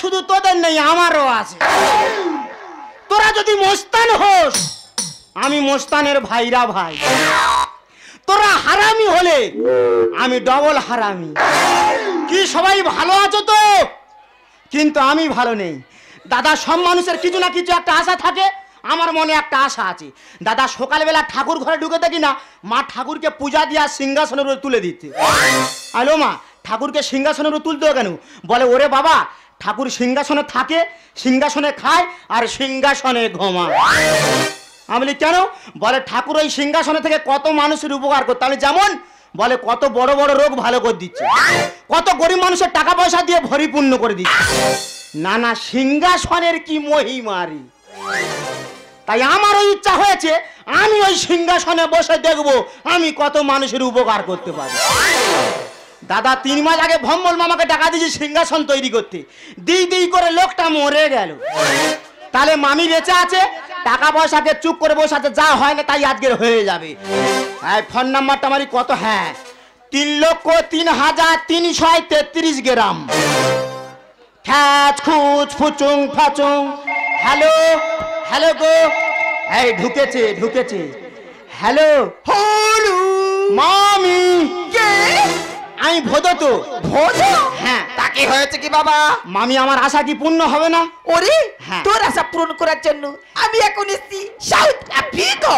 শুধু তোদের নেই, আমারও আছে। তোরা যদি মোস্তান হোস, আমি মোস্তানের ভাইরা ভাই। তোরা হারামি হলে আমি ডবল হারামি। কি সবাই ভালো আছো তো? কিন্তু আমি ভালো নেই দাদা। সব মানুষের কিছু না কিছু একটা আশা থাকে, আমার মনে একটা আশা আছে দাদা। সকালবেলা ঠাকুর ঘরে ঢুকে দেখি না মা ঠাকুরকে পূজা দিয়া সিংহাসনের উপরে তুলে দিতে। আলো মা, ঠাকুরকে সিংহাসনের উপরে তুলতে কেন? বলে ওরে বাবা, ঠাকুর সিংহাসনে থাকে, সিংহাসনে খায় আর সিংহাসনে ঘুমায়। আমি বলি কেন? বলে ঠাকুর ওই সিংহাসনে থেকে কত মানুষের উপকার করতে। আমি যেমন বলে কত বড় বড় রোগ ভালো করে দিচ্ছে, কত গরিব মানুষের টাকা পয়সা দিয়ে পরিপূর্ণ করে দিচ্ছে। না না, সিংহাসনের কি মহিমারি। তাই আমারও ইচ্ছা হয়েছে আমি ওই সিংহাসনে বসে দেখব আমি কত মানুষের উপকার করতে পারি। দাদা 3 মাস আগে ভম্বল মামাকে টাকা দিয়েছি সিংহাসন তৈরি করতে, দিই দিই করে লোকটা মরে গেল। তাহলে মামি বেঁচে আছে, টাকা পয়সাকে চুপ করে বসে আছে, যা হয় না তাই আজকের হয়ে যাবে। ফোন নাম্বারটা আমারই কত? হ্যাঁ, 3,03,333 গ্রাম। খ্যাচ খুচ ফুচুং ফাচুং। হ্যালো হ্যালো গো, এই ঢুকেছে ঢুকেছে। হ্যালো হলু মামি। কে? আমি ভোদ। তো ভোদ? হ্যাঁ। তাকে হয়েছে কি বাবা? মামি আমার আশা কি পূর্ণ হবে না? ওরে হ্যাঁ, তোর আশা পূরণ করার জন্য আমি এখন এসেছি সাউথ আফ্রিকা।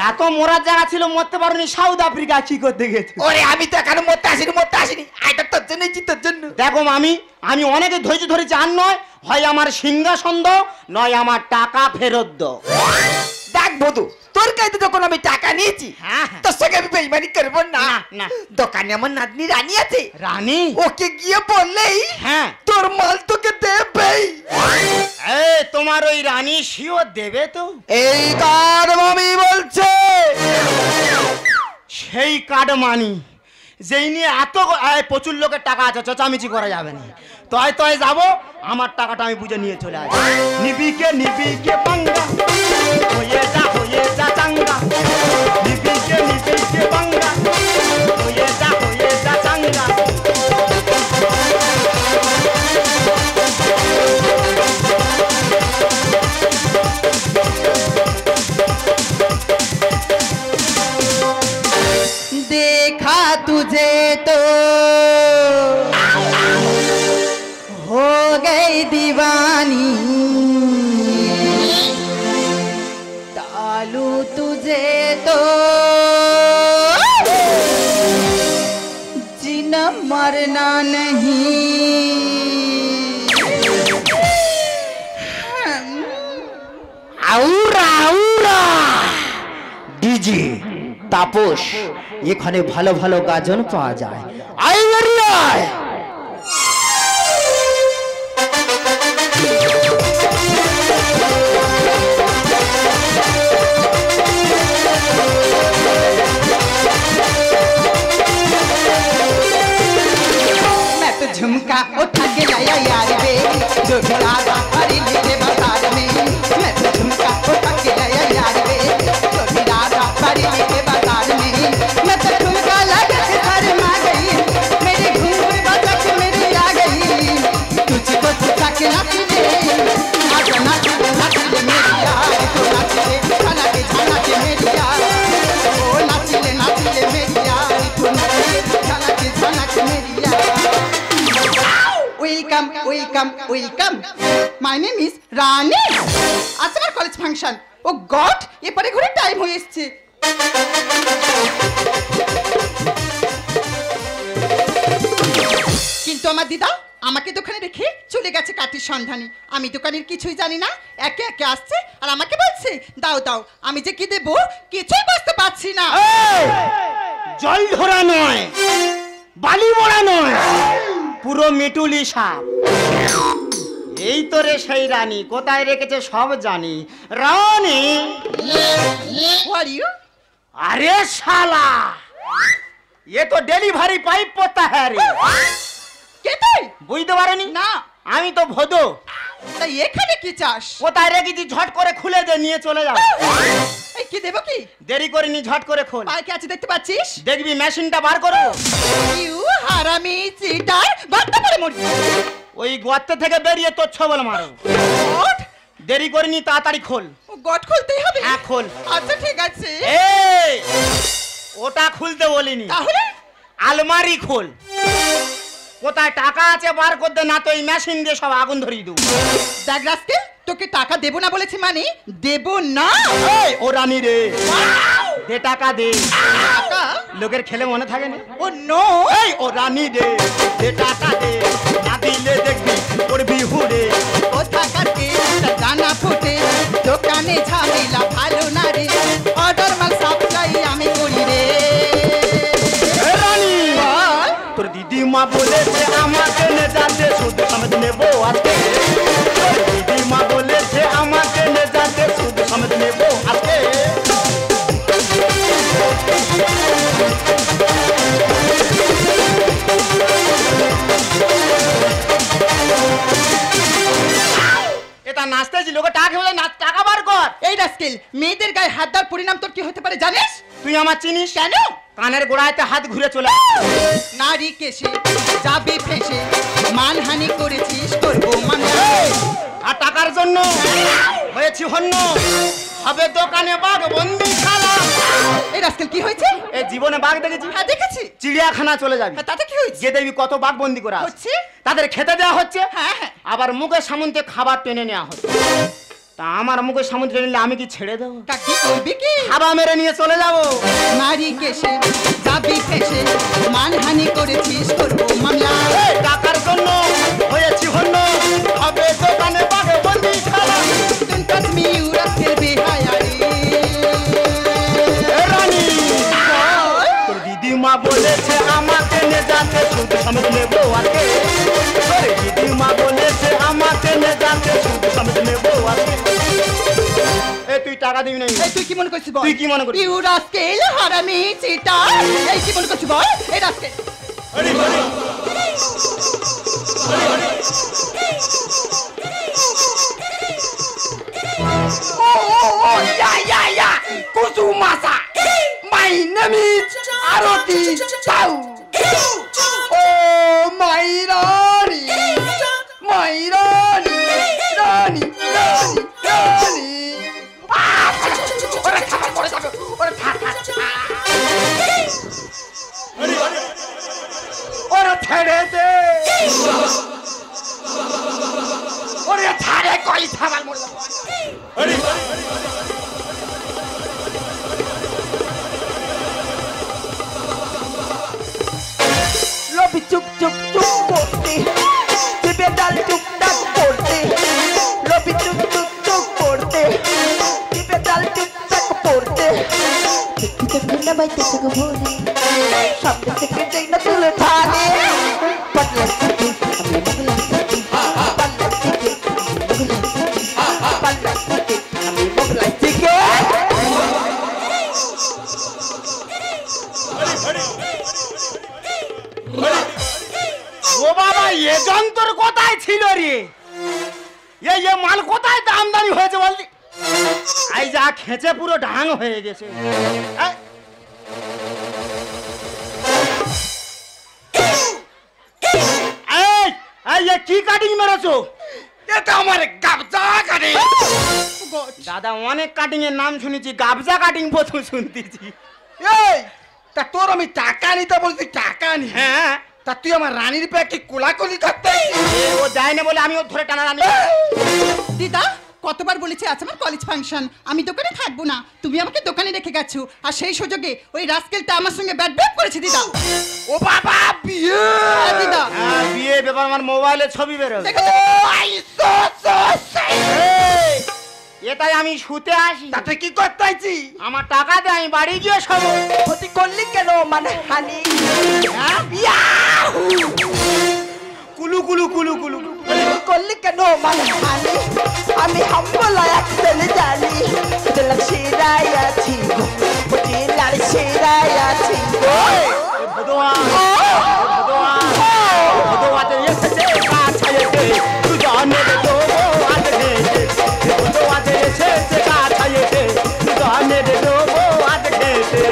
এত মরার জায়গা ছিল, মরতে পারোনি, সাউথ আফ্রিকা কি করতে গেছে? ওরে আমি তো এখানে মরতে আসিনি, এটা তোর জন্যই, তোর জন্য। দেখো মামি, আমি অনেকে ধৈর্য ধরেছি, আর নয় হয় আমার সিংহাসন দাও, নয় আমার টাকা ফেরত দাও। দেখ বধু, তোর কাছে যখন আমি টাকা নিয়েছি, হ্যাঁ, তোর সঙ্গে আমি বেইমানি করবো না। না। দোকানে আমার নাতনি রানী আছে, রানী, ওকে গিয়ে বললেই হ্যাঁ তোর মাল তোকে দেবেই। এই তোমার ওই রানী শিওর দেবে তো? এই কার মামি বলছে? সেই কার্ড মানি যেই নিয়ে এত প্রচুর লোকের টাকা আছে, চেঁচামেচি করা যাবে না। তয় তয় যাবো, আমার টাকাটা আমি বুঝে নিয়ে চলে আসবো। নিবিকে পাঙ্গা, হয়ে যা চাঙ্গা। নিবিকে পাঙ্গা, হয়ে যা চাঙ্গা। देखा तुझे तो हो गई दीवानी, डालू तुझे तो जीना मरना नहीं। আউরা ডিজি তাপস, এখানে ভালো ভালো গাজন পাওয়া যায়। मैं तो झुमका उठा के लाया यार बे, जो भी लागा हरी मेरे बाजार में। मैं तो झुमका उठा के लाया यार बे, जो भी लागा हरी मेरे बाजार में। मैं तो झुमका लगा के घर में गई, मेरी घूंघट बजा के मेरी आ गई। तुझको छुपा के नाचने, आजा नाच नाच ले मेरी यार, तो नाच ले खाना के खाना के मेरी यार। ओ नाच ले मेरी यार, तो नाच ले खाना के मेरी यार। Welcome, welcome, welcome. My name is Rani. আজ আমার কলেজ ফাংশন। ও গড, এপারে ঘুরে টাইম হয়ে এসেছে। কিন্তু আমার দিদা আমাকে দোকানে রেখে চলে গেছে কাঠির সন্ধানে। আমি দোকানের কিছুই জানি না, একে একে আসছে আর আমাকে বলছে দাও দাও। আমি যে কি দেবো কিছুই বুঝতে পারছি না। জল ধরা নয়, বালি মোড়া নয়, পুরো মিটুলি সাপ। এই তো রে সেই রানী, কোথায় রেখেছে সব জানি। রানী, আরে শালা, ये तो डेलीवरी पाइप पता है रे। কে তুই? বুঝতে পারেনি? না। আমি তো ভোদো। তাই এখানে কি চাস? কোথায় রেখেছি ঝট করে খুলে দে, নিয়ে চলে যাও। এই কি দেব কি? দেরি করিনি, ঝট করে খোল। আর কি আছে দেখতে পাচ্ছিস? দেখবি মেশিনটা বার করো। ইউ হারামি চিটার, বাচ্চা পড়ে মরি। ওই গর্ত থেকে বেরিয়ে তোর ছবল মারো। গট দেরি করিনি, তাড়াতাড়ি খোল। গট খুলতেই হবে? হ্যাঁ খোল। আচ্ছা ঠিক আছে। এই ওটা খুলতে বলিনি, তাহলে আলমারি খোল। কোথায় টাকা আছে বার করতে, না তো এই মেশিন দিয়ে সব আগুন ধরিয়ে দেবো। দেখ রাস্কেল, তোকে টাকা দেবো না বলেছি মানে দেবো না। এই ও রানী রে, দে টাকা দে। টাকা? লোকের খেলে মনে থাকে না। ও নো। এই ও রানী রে, দে টাকা দে, না দিলে দেখবি করবি হুড়ে। ও টাকাতে জানা ফুটে, দোকানে ঝামেলা ভালো না রে, অর্ডার মাল সাপ্লাই আমি করি রে। এ রানী, তোর দিদিমা বলেছে আমাকে নে যাতে সুদ সমেত নেবো আজকে। তোর দিদিমা বলেছে আমাকে নে যাতে সুদ সমেত নেবো আজকে। এটা নাচতেছি, লোকে টাকা বলে নাচ, টাকা বার কর। এই রাস্কেল, মেয়েদের গায়ে হাত দেওয়ার পরিণাম তোর কি হতে পারে জানিস? তুই আমার চিনিস? কেন? কানের গোড়ায়তে হাত ঘুরে চলে। নারী কেসে যাবি ফেসে, মানহানি করেছিস করবো মামলা। আর টাকার জন্য হয়েছি হন্য, হবে দোকানে বাঘ বন্দি খালা। এই রাস্কেল কি হয়েছে? এই জীবনে বাঘ দেখেছি? হ্যাঁ দেখেছি। চিড়িয়াখানা চলে যাবি, হ্যাঁ, তাতে কি হয়েছে? যে দেখবি কত বাঘ বন্দি করা আছে। হচ্ছে? তাদের খেতে দেওয়া হচ্ছে, হ্যাঁ হ্যাঁ। আবার মুখের সামনে খাবার টেনে নেওয়া হচ্ছে। তা আমার মুখের সামনে টেনে নিলে আমি কি ছেড়ে দেবো? তা কি করবি কি? খাবার মেরে নিয়ে চলে যাবো। নারী কেসে যাবি ফেসে, মানহানি করেছিস করবো মামলা। এই টাকার জন্য হয়েছি হন্য, হবে দোকানে বাঘ বন্দি খালা। Don't touch me, you rascal বেহায়ারি। এ রানী, তোর দিদিমা বলেছে আমাকে নে যাতে সুদ সমেত নেবো আজকে। তোর দিদিমা বলেছে আমাকে নে যাতে সুদ সমেত নেবো আজকে। এ তুই টাকা দিবি না? এই তুই কি মনে করছিস বল? তুই কি মনে করছিস? ইউ রাস্কেল হারামি চিটার। এই কি মনে করছিস বল? এই rascal Kusumasa. My name is Aroti Chau. Oh my Rani, my Rani, Rani, Rani, Rani. ওরে ছেড়ে দে, ওরে ছাড়ে কই থামাল মরলাম। লবি চুপ চুপ চুপ করতে, জিভে ডাল টুকটাক পড়তে। লবি চুপ চুপ চুপ করতে, জিভে ডাল টুকটাক পড়তে। দেখিতে ভিন্ন বাইতেছে গো ভোরে, সামনে থেকে যেই না তুলে ধারে। পাতলা থেকে আমি মগলা থেকে, পাতলা থেকে আমি মগলা থেকে, পাতলা থেকে আমি মগলা থেকে। ও বাবা, এ যন্ত্র কোথায় ছিল রে? এ মাল কোথায় আমদানি হয়েছে বলদি? এই যা খেঁচে পুরো ঢাং হয়ে গেছে। কি কাটিং মেরেছো? এটা আমার গাবজা কাটিং। দাদা অনেক কাটিং এর নাম শুনেছি, গাবজা কাটিং প্রথম শুনতেছি। এই তা তোর আমি টাকা নিতে বলছি, টাকা নি। হ্যাঁ, তা তুই আমার রানীর পেয়ে কি কোলাকুলি করতে ও যায় না বলে আমি ওর ধরে টানা রানি। দিদা কতবার বলেছি আজ আমার কলেজ ফাংশন, আমি দোকানে থাকবো না, তুমি আমাকে দোকানে রেখে গেছো, আর সেই সুযোগে ওই রাস্কেলটা আমার সঙ্গে ব্যাট ব্যাট করেছে দিদা। ও বাবা বিয়ে দিদা হ্যাঁ, বিয়ে ব্যাপার আমার মোবাইলে ছবি বেরোবে। এটাই আমি শুতে আসি। তাতে কি করতেছি? আমার টাকা দে, আমি বাড়ি গিয়ে শোবো। ক্ষতি করলি কেন মানে হানি? কুলু কুলু কুলু কুলু করলি কেন মানে হানি? আমি হাম্বলা এক ছেলে জানি, দিলাম সেরাই আছি গো, দিলার সেরাই আছি গো। ভগবান ভগবান ভগবান এসেছে কাছে এসে তুই জানে দেবো আজ ঘেটে। ভগবান এসেছে কাছে এসে তুই জানে দেবো আজ ঘেটে।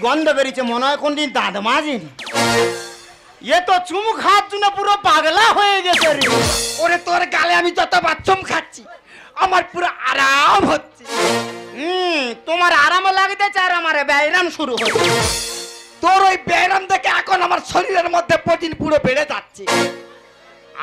গন্ধ বেরিয়েছে, মনে হয় কোনদিন দাঁত মাজেনি। এ তো চুমু খাওয়ার জন্য পুরো পাগলা হয়ে গেছে রে। ওরে তোর গালে আমি যতবার চুম খাচ্ছি আমার পুরো আরাম হচ্ছে। তোমার আরাম লাগতেছে আর আমার ব্যায়াম শুরু হচ্ছে। তোর ওই ব্যায়াম দেখে এখন আমার শরীরের মধ্যে প্রোটিন পুরো বেড়ে যাচ্ছে।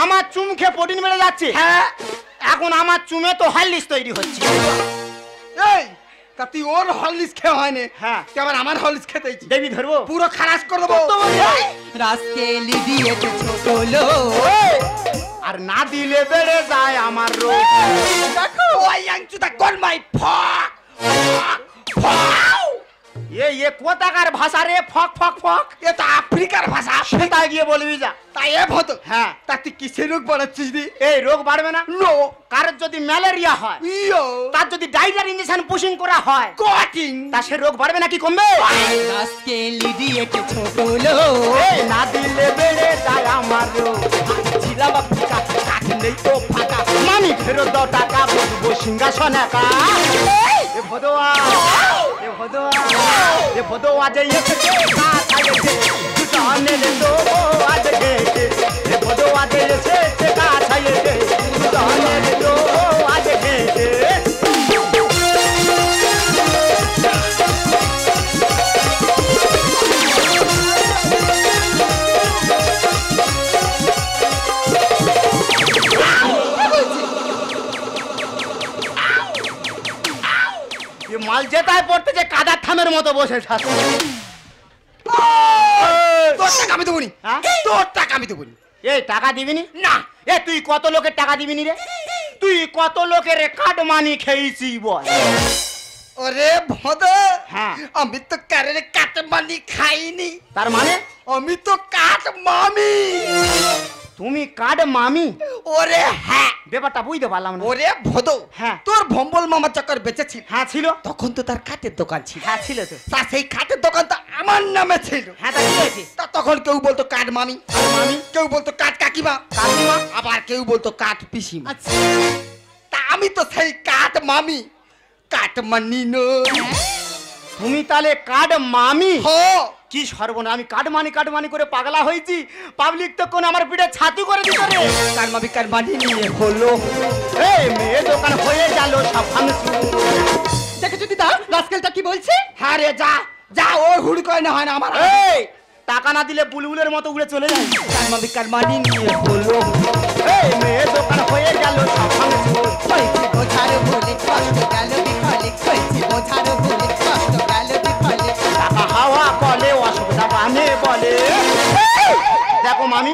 আমার চুম খেয়ে প্রোটিন বেড়ে যাচ্ছে। হ্যাঁ, এখন আমার চুমে তো হরলিক্স তৈরি হচ্ছে। এই তা তুই ওর হরলিক্স খেয়ে হয়নি, হ্যাঁ তুই আবার আমার হরলিক্স খেতেইছি। দেবী ধরবো, পুরো খারাপ করে দেবো। রাস্কেলি দিয়েছে ছোট লোক, আর না দিলে বেড়ে যায় আমার রোগ। দেখো ওই আংচুটা গলমাই ফক ফক। এ কোথাকার ভাষা রে? ফক ফক ফক। এ তো আফ্রিকার ভাষা। সেটা গিয়ে বলবি যা। তাই এ ভতো। হ্যাঁ, তা তুই কিসের রোগ বাড়াচ্ছিস রে? এই রোগ বাড়বে না? নো। কারোর যদি ম্যালেরিয়া হয়, ইয়ো তার যদি ডায়রিয়ার ইনজেকশন পুশিং করা হয়, কটিং তা সে রোগ বাড়বে নাকি কমবে? রাস্কেলি দিয়েছে ছোট লোক, এই না দিলে বেড়ে যায় আমার রোগ। ছিলাম আফ্রিকা, কাজ নেই তো ফাঁকা। মানি ফেরত দাও টাকা, বসবো সিংহাসন একা। এ ভদোয়া, এ ভদোয়া, এ ভদোয়া যে এসেছে কাজ আইছে, দুটো আনেলে তো আজ গেছে। এ ভদোয়া যে এসেছে কাজ আইছে, দুটো আনেলে তো আজ গেছে। মাল যেটায় পড়তেছে কাদার থামের মতো বসে থাকে। তোর টাকা আমি দেবো নি। হ্যাঁ? তোর টাকা আমি দেবো নি। এই টাকা দিবিনি? না। এ তুই কত লোকের টাকা দিবিনি রে? তুই কত লোকের কাট মানি খেয়েছিস বল? ওরে ভদ, হ্যাঁ। আমি তো কারের কাট মানি খাইনি। তার মানে আমি তো কাট মামি। তুমি কাট মামি? ওরে হ্যাঁ, ব্যাপারটা বুঝতে পারলাম না। ওরে ভদ, হ্যাঁ। তোর ভম্বল মামা চক্কর বেঁচেছিল। হ্যাঁ ছিল। তখন তো তার কাঠের দোকান ছিল। হ্যাঁ ছিল তো। তা সেই কাঠের দোকান তো আমার নামে ছিল। হ্যাঁ তা কি হয়েছে? তা তখন কেউ বলতো কাঠ মামি, মামি, কেউ বলতো কাঠ কাকিমা, কাকিমা, আবার কেউ বলতো কাঠ পিসিমা। আচ্ছা। তা আমি তো সেই কাঠ মামি, কাঠ মানি নই। তুমি তাহলে কাট মামি? হো, কি সর্বনা, আমি কাট মানি করে পাগলা হয়েছি। পাবলিক তো কোন আমার পিঠে ছাতি করে দিত রে। কাঠ মানি নিয়ে হলো। এই মেয়ে দোকান হয়ে গেল সব ভাঙচুর। দেখেছো দিদা রাস্কেলটা কি বলছে? হ্যাঁ রে, যা যা, ওই হুড় কয় না হয় না আমার। এই টাকা না দিলে বুলবুলের মতো উড়ে চলে যায়। কাঠ মানি নিয়ে হলো। এই মেয়ে দোকান হয়ে গেল সব ভাঙচুর। হয়েছে বোঝার ভুলে কষ্ট গেল বিফলে, হয়েছে বোঝার ভুলে কষ্ট গেল বিফলে। টাকা হাওয়া বলে, অসুবিধা বানে বলে। দেখো মামি,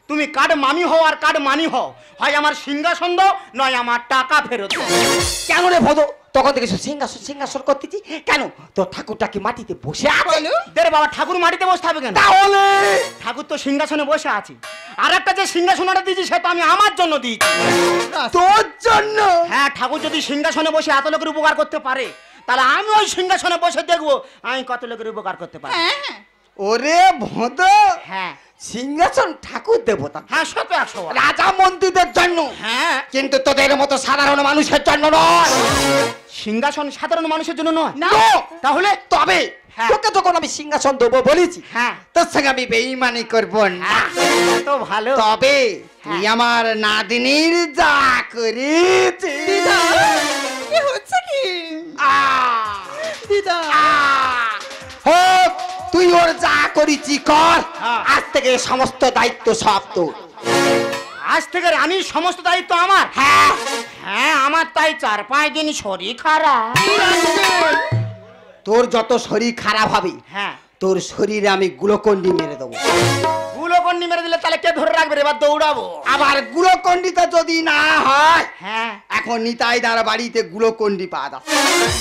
তুমি কার্ড মামি হও আর কার্ড মানি হও, হয় আমার সিংহাসন দাও, নয় আমার টাকা ফেরত দাও। কেন রে ভদ, তখন থেকে সিংহাসন সিংহাসন করতেছি কেন? তোর ঠাকুরটা কি মাটিতে বসে আছে? দেখ বাবা, ঠাকুর মাটিতে বসে থাকবে কেন? তাহলে ঠাকুর তো সিংহাসনে বসে আছে। আর একটা যে সিংহাসনটা দিয়েছি সে তো আমি আমার জন্য দিয়েছি। তোর জন্য? হ্যাঁ, ঠাকুর যদি সিংহাসনে বসে এত লোকের উপকার করতে পারে, তাহলে আমি ওই সিংহাসনে বসে দেখবো আমি কত লোকের উপকার করতে পারি। ওরে ভদ, হ্যাঁ সিংহাসন ঠাকুর দেবতা, হ্যাঁ, 100 রাজা মন্ত্রীদের জন্য, হ্যাঁ, কিন্তু তোদের মতো সাধারণ মানুষের জন্য নয়। সিংহাসন সাধারণ মানুষের জন্য নয়। না। তাহলে তবে হ্যাঁ। তোকে যখন আমি সিংহাসন দেবো বলেছি, হ্যাঁ, তোর সঙ্গে আমি বেঈমানি করব না। তো ভালো। তবে তুই আমার নাদিনীর যা করেছি। দিদা কি হচ্ছে কি? দিদা হোক, তুই ওর যা করেছি কর। হ্যাঁ। আজ থেকে সমস্ত দায়িত্ব সব তোর। আজ থেকে রানীর সমস্ত দায়িত্ব আমার। হ্যাঁ, হ্যাঁ, আমার তাই 4-5 দিন শরীর খারাপ। তোর যত শরীর খারাপ হবে, হ্যাঁ, তোর শরীরে আমি গ্লুকন্ডি মেরে দেবো। গুলোকন্ডি মেরে দিলে তাহলে কে ধরে রাখবে? এবার দৌড়াবো। আবার গ্লুকন্ডিটা যদি না হয়, হ্যাঁ, এখন নিতাইদার বাড়িতে গ্লুকন্ডি পাওয়া যাচ্ছে।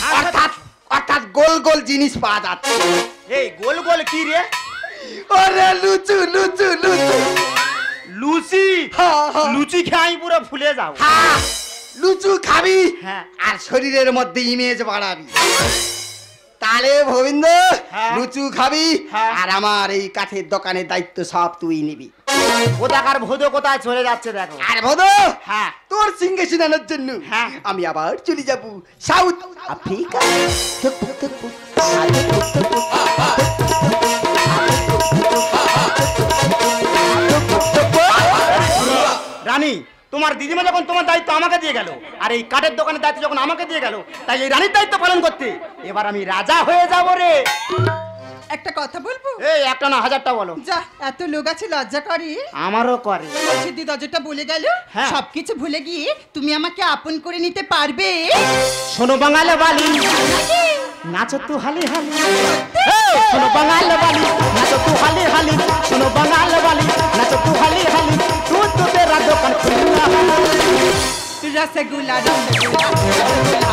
আচ্ছা। অর্থাৎ অর্থাৎ গোল গোল জিনিস পাওয়া যাচ্ছে। এই গোল গোল কি রে? ওরে লুচু লুচু লুচু। লুচি? হ্যাঁ, হ্যাঁ। লুচি খেয়ে আমি পুরো ফুলে যাও। হ্যাঁ, লুচু খাবি হ্যাঁ। আর শরীরের মধ্যে ইমেজ বাড়াবি। তাহলে গোবিন্দ, হ্যাঁ। লুচু খাবি হ্যাঁ। আর আমার এই কাঠের দোকানের দায়িত্ব সব তুই নিবি। ও দেখার ভোদো কোথায় চলে যাচ্ছে দেখো। আর বলো হ্যাঁ তোর সিংহাসন আনার জন্য হ্যাঁ। আমি আবার চলে যাব সাউথ আফ্রিকা। রানী, তোমার দিদিমা যখন তোমার দায়িত্ব আমাকে দিয়ে গেল, আর এই কাঠের দোকানের দায়িত্ব যখন আমাকে দিয়ে গেল, তাই এই রানীর দায়িত্ব পালন করতে এবার আমি রাজা হয়ে যাব রে। একটা কথা বলবো? এই একটা না হাজারটা বলো। যা, এত লোক আছে লজ্জা করে। আমারও করে। সিদ্ধি দরজাটা বলে গেল, হ্যাঁ। সবকিছু ভুলে গিয়ে তুমি আমাকে আপন করে নিতে পারবে? শোনো বাঙাল বালি, নাচো তু হালি হালি। এই, শোনো বাঙাল বালি, নাচো তু হালি হালি। শোনো বাঙাল বালি, নাচো তু হালি হালি। তু তো তেরা দোকান খুলনা। রসগোল্লা রসগোল্লা রসগোল্লা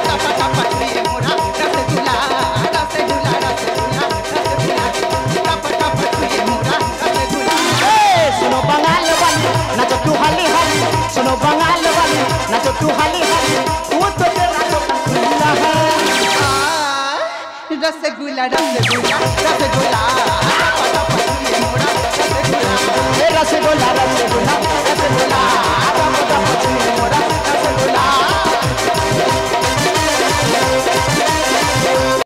টাপা টাপা ছুঁয়ে মোরা রসগোল্লা রসগোল্লা রসগোল্লা রসগোল্লা টাপা টাপা ছুঁয়ে মোরা রসগোল্লা। এই, শোনো বাঙাল বালি, নাচো তু হালি হালি। শোনো বাঙাল বালি, নাচো তু হালি হালি। তু তো তেরা দোকান খুলনা। রসগোল্লা রসগোল্লা